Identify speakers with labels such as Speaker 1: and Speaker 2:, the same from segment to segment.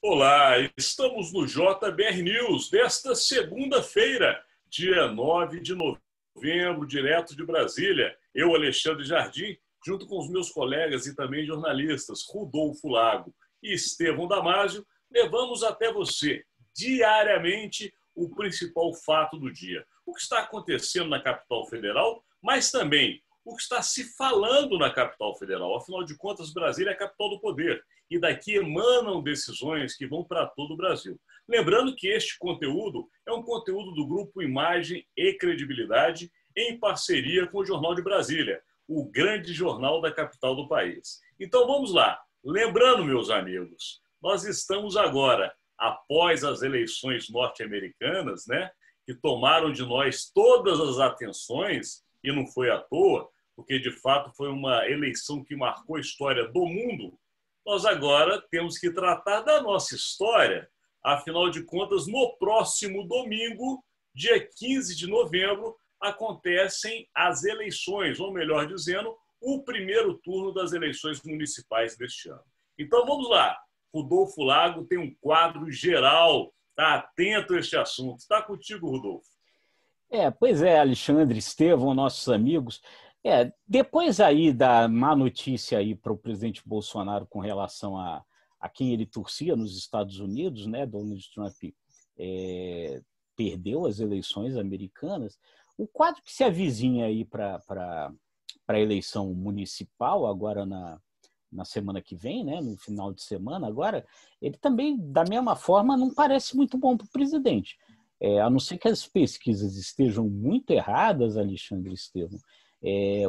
Speaker 1: Olá, estamos no JBR News desta segunda-feira, dia 9 de novembro, direto de Brasília. Eu, Alexandre Jardim, junto com os meus colegas e também jornalistas Rodolfo Lago e Estevão Damásio, levamos até você, diariamente, o principal fato do dia. O que está acontecendo na capital federal, mas também o que está se falando na capital federal. Afinal de contas, Brasília é a capital do poder e daqui emanam decisões que vão para todo o Brasil. Lembrando que este conteúdo é um conteúdo do Grupo Imagem e Credibilidade em parceria com o Jornal de Brasília, o grande jornal da capital do país. Então vamos lá. Lembrando, meus amigos, nós estamos agora, após as eleições norte-americanas, né, que tomaram de nós todas as atenções, e não foi à toa, porque de fato foi uma eleição que marcou a história do mundo. Nós agora temos que tratar da nossa história. Afinal de contas, no próximo domingo, dia 15 de novembro, acontecem as eleições, ou melhor dizendo, o primeiro turno das eleições municipais deste ano. Então vamos lá. Rodolfo Lago tem um quadro geral, está atento a este assunto. Está contigo, Rodolfo.
Speaker 2: Pois é, Alexandre, Estevão, nossos amigos. Depois aí da má notícia aí para o presidente Bolsonaro com relação a quem ele torcia nos Estados Unidos, né, Donald Trump perdeu as eleições americanas, o quadro que se avizinha aí para a eleição municipal, agora na semana que vem, né, no final de semana agora, ele também, da mesma forma, não parece muito bom para o presidente. A não ser que as pesquisas estejam muito erradas, Alexandre e Estevão,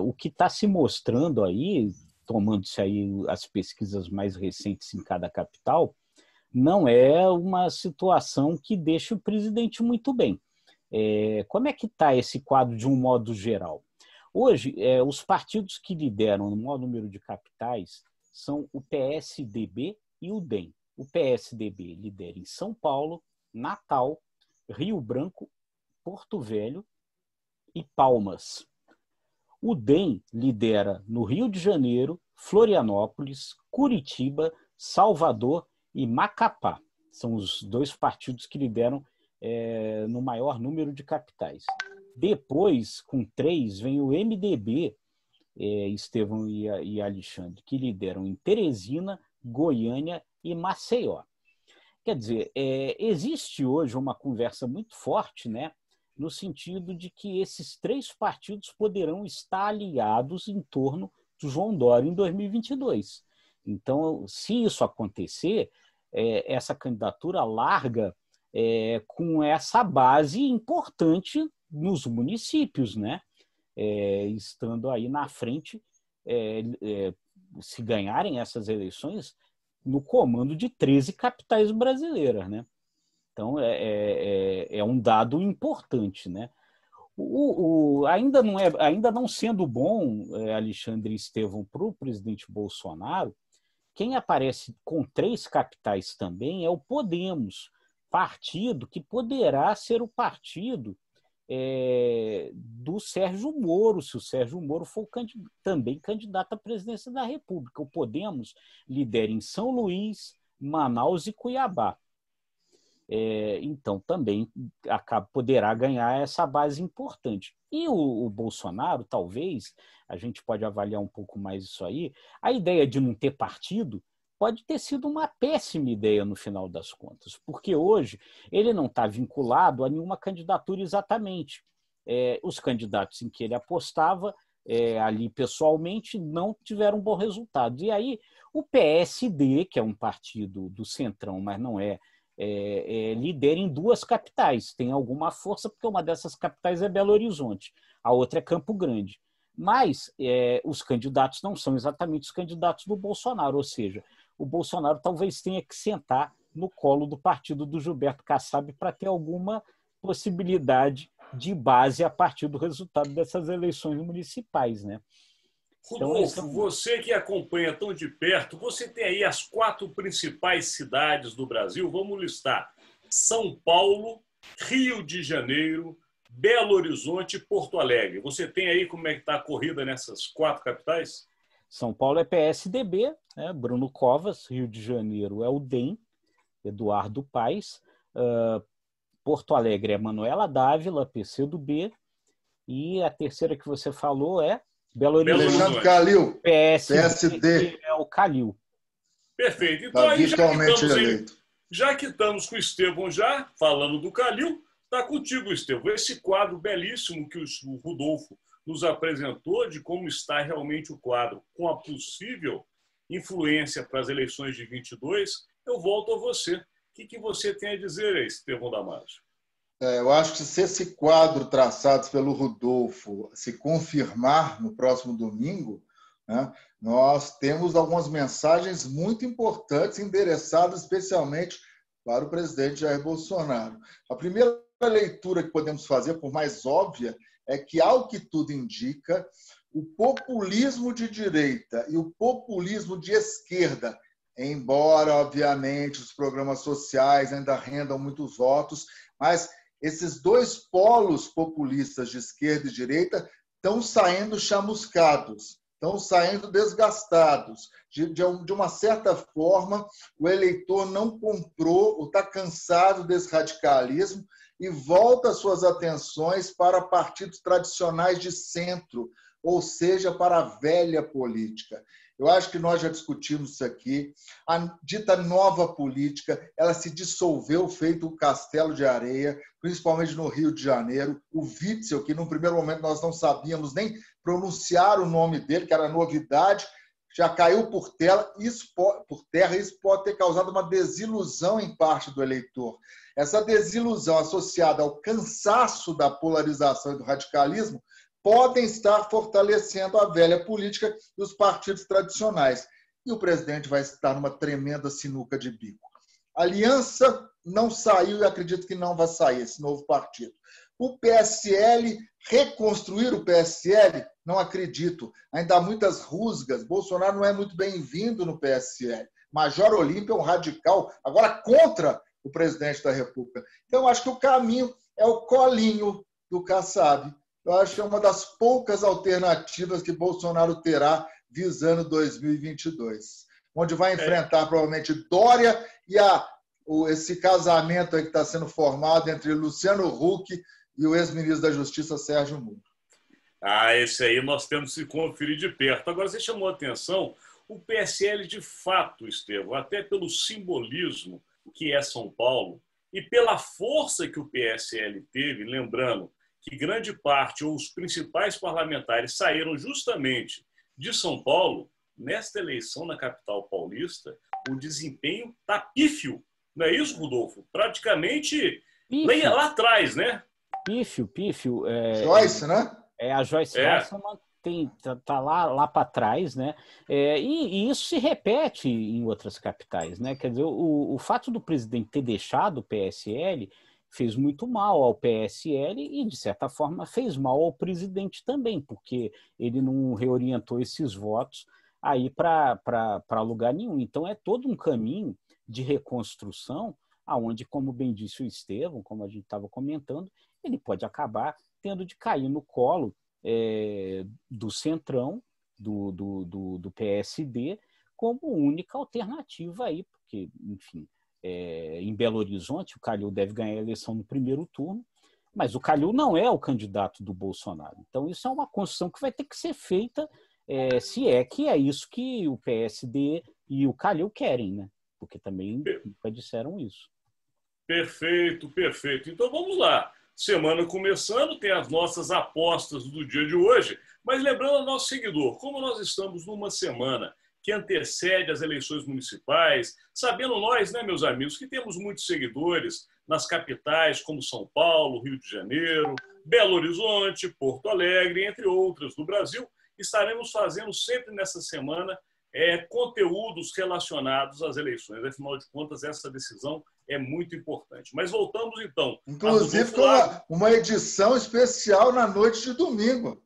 Speaker 2: o que está se mostrando aí, tomando-se aí as pesquisas mais recentes em cada capital, não é uma situação que deixa o presidente muito bem. Como é que está esse quadro de um modo geral? Hoje, os partidos que lideram no maior número de capitais são o PSDB e o DEM. O PSDB lidera em São Paulo, Natal, Rio Branco, Porto Velho e Palmas. O DEM lidera no Rio de Janeiro, Florianópolis, Curitiba, Salvador e Macapá. São os dois partidos que lideram no maior número de capitais. Depois, com 3, vem o MDB, Estevão e Alexandre, que lideram em Teresina, Goiânia e Maceió. Quer dizer, existe hoje uma conversa muito forte, né, no sentido de que esses 3 partidos poderão estar aliados em torno de João Dória em 2022. Então, se isso acontecer, essa candidatura larga com essa base importante nos municípios, né, estando aí na frente, se ganharem essas eleições, no comando de 13 capitais brasileiras, né? Então, é um dado importante, né? Ainda não sendo bom, Alexandre e Estevão, para o presidente Bolsonaro, quem aparece com 3 capitais também é o Podemos, partido que poderá ser o partido do Sérgio Moro, se o Sérgio Moro for também candidato à presidência da República. O Podemos lidera em São Luís, Manaus e Cuiabá. Então, também poderá ganhar essa base importante. E o Bolsonaro, talvez, a gente pode avaliar um pouco mais isso aí, a ideia de não ter partido pode ter sido uma péssima ideia no final das contas, porque hoje ele não está vinculado a nenhuma candidatura exatamente. Os candidatos em que ele apostava ali pessoalmente não tiveram um bom resultado. E aí o PSD, que é um partido do Centrão, mas não lidera em 2 capitais, tem alguma força, porque uma dessas capitais é Belo Horizonte, a outra é Campo Grande. Mas os candidatos não são exatamente os candidatos do Bolsonaro, ou seja, o Bolsonaro talvez tenha que sentar no colo do partido do Gilberto Kassab para ter alguma possibilidade de base a partir do resultado dessas eleições municipais, né?
Speaker 1: Rodolfo, você que acompanha tão de perto, você tem aí as 4 principais cidades do Brasil, vamos listar: São Paulo, Rio de Janeiro, Belo Horizonte e Porto Alegre. Você tem aí como é que está a corrida nessas 4 capitais?
Speaker 2: São Paulo é PSDB, né? Bruno Covas, Rio de Janeiro é o DEM, Eduardo Paes. Porto Alegre é Manuela Dávila, PCdoB. E a terceira que você falou é Belo Horizonte.
Speaker 3: Alexandre Calil,
Speaker 2: PSD, é o Calil.
Speaker 1: Perfeito. Então, aí, já que estamos com o Estevão já, falando do Calil, está contigo, Estevão. Esse quadro belíssimo que o Rodolfo nos apresentou de como está realmente o quadro com a possível influência para as eleições de 22, eu volto a você. O que você tem a dizer, Estevão Damasio?
Speaker 3: Eu acho que se esse quadro traçado pelo Rodolfo se confirmar no próximo domingo, né, nós temos algumas mensagens muito importantes endereçadas especialmente para o presidente Jair Bolsonaro. A primeira leitura que podemos fazer, por mais óbvia, é que, ao que tudo indica, o populismo de direita e o populismo de esquerda, embora, obviamente, os programas sociais ainda rendam muitos votos, mas esses dois polos populistas de esquerda e direita estão saindo chamuscados, estão saindo desgastados. De uma certa forma, o eleitor não comprou ou está cansado desse radicalismo e volta suas atenções para partidos tradicionais de centro, ou seja, para a velha política. Eu acho que nós já discutimos isso aqui. A dita nova política, ela se dissolveu feito um castelo de areia, principalmente no Rio de Janeiro. O Witzel, que num primeiro momento nós não sabíamos nem pronunciar o nome dele, que era novidade, já caiu por terra. Isso pode ter causado uma desilusão em parte do eleitor. Essa desilusão associada ao cansaço da polarização e do radicalismo podem estar fortalecendo a velha política e os partidos tradicionais. E o presidente vai estar numa tremenda sinuca de bico. A aliança não saiu e acredito que não vai sair, esse novo partido. O PSL, reconstruir o PSL, não acredito. Ainda há muitas rusgas. Bolsonaro não é muito bem-vindo no PSL. Major Olímpio é um radical, agora contra o presidente da República. Então, acho que o caminho é o colinho do Kassab. Eu acho que é uma das poucas alternativas que Bolsonaro terá visando 2022, onde vai enfrentar provavelmente Dória e esse casamento aí que está sendo formado entre Luciano Huck e o ex-ministro da Justiça, Sérgio Moro.
Speaker 1: Esse aí nós temos que conferir de perto. Agora, você chamou a atenção, o PSL de fato, Estevão, até pelo simbolismo que é São Paulo e pela força que o PSL teve, lembrando que grande parte ou os principais parlamentares saíram justamente de São Paulo, nesta eleição na capital paulista, o desempenho está pífio. Não é isso, Rodolfo? Praticamente lá atrás, né?
Speaker 2: Pífio.
Speaker 3: Joyce, né?
Speaker 2: A Joyce Hasselman está lá para trás, né? E isso se repete em outras capitais, né? Quer dizer, o fato do presidente ter deixado o PSL fez muito mal ao PSL e, de certa forma, fez mal ao presidente também, porque ele não reorientou esses votos aí para lugar nenhum. Então, é todo um caminho de reconstrução, aonde, como bem disse o Estevão, como a gente estava comentando, ele pode acabar tendo de cair no colo do Centrão, do PSD, como única alternativa aí, porque, enfim, em Belo Horizonte, o Calil deve ganhar a eleição no primeiro turno, mas o Calil não é o candidato do Bolsonaro. Então, isso é uma construção que vai ter que ser feita, se é que é isso que o PSD e o Calil querem, né? Porque também nunca disseram isso.
Speaker 1: Perfeito. Então, vamos lá. Semana começando, tem as nossas apostas do dia de hoje, mas lembrando ao nosso seguidor, como nós estamos numa semana que antecede as eleições municipais, sabendo nós, né, meus amigos, que temos muitos seguidores nas capitais como São Paulo, Rio de Janeiro, Belo Horizonte, Porto Alegre, entre outras do Brasil, estaremos fazendo sempre nessa semana conteúdos relacionados às eleições. Afinal de contas, essa decisão é muito importante. Mas voltamos, então.
Speaker 3: Inclusive, com uma edição especial na noite de domingo.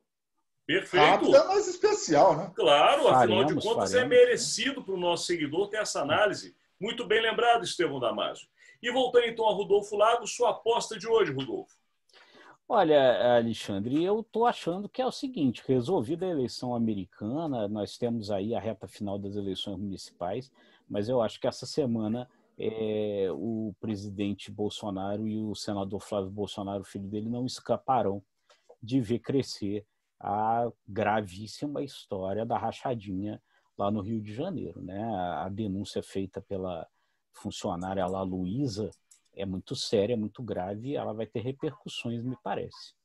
Speaker 1: Perfeito.
Speaker 3: Rápida, mas especial, né?
Speaker 1: Claro, afinal de contas, é merecido para o nosso seguidor ter essa análise. Muito bem lembrado, Estevão Damasio. E voltando, então, a Rodolfo Lago, sua aposta de hoje, Rodolfo.
Speaker 2: Olha, Alexandre, eu estou achando que é o seguinte, resolvida a eleição americana, nós temos aí a reta final das eleições municipais, mas eu acho que essa semana o presidente Bolsonaro e o senador Flávio Bolsonaro, filho dele, não escaparão de ver crescer a gravíssima história da rachadinha lá no Rio de Janeiro, né? A denúncia feita pela funcionária lá, Luísa, é muito séria, é muito grave, e ela vai ter repercussões, me parece.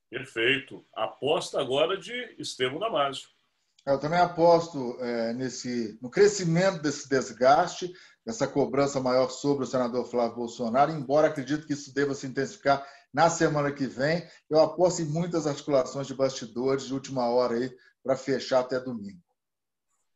Speaker 1: Perfeito. Aposta agora de Estevão Damásio.
Speaker 3: Eu também aposto no crescimento desse desgaste, dessa cobrança maior sobre o senador Flávio Bolsonaro, embora acredito que isso deva se intensificar na semana que vem. Eu aposto em muitas articulações de bastidores de última hora aí para fechar até domingo.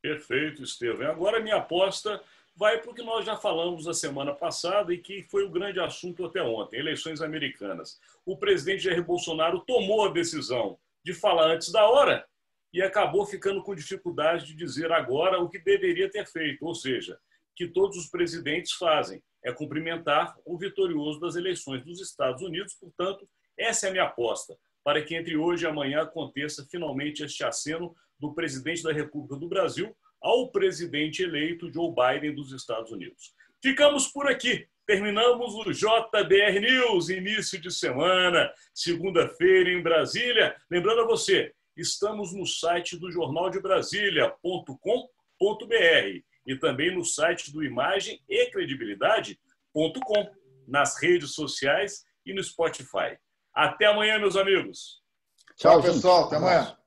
Speaker 1: Perfeito, Estevão. Agora a minha aposta vai para o que nós já falamos na semana passada e que foi o grande assunto até ontem, eleições americanas. O presidente Jair Bolsonaro tomou a decisão de falar antes da hora e acabou ficando com dificuldade de dizer agora o que deveria ter feito, ou seja, que todos os presidentes fazem, é cumprimentar o vitorioso das eleições dos Estados Unidos. Portanto, essa é a minha aposta, para que entre hoje e amanhã aconteça finalmente este aceno do presidente da República do Brasil ao presidente eleito Joe Biden dos Estados Unidos. Ficamos por aqui. Terminamos o JBR News, início de semana, segunda-feira em Brasília. Lembrando a você, estamos no site do jornaldebrasilia.com.br e também no site do imagemecredibilidade.com, nas redes sociais e no Spotify. Até amanhã, meus amigos.
Speaker 3: Tchau, pessoal. Até amanhã.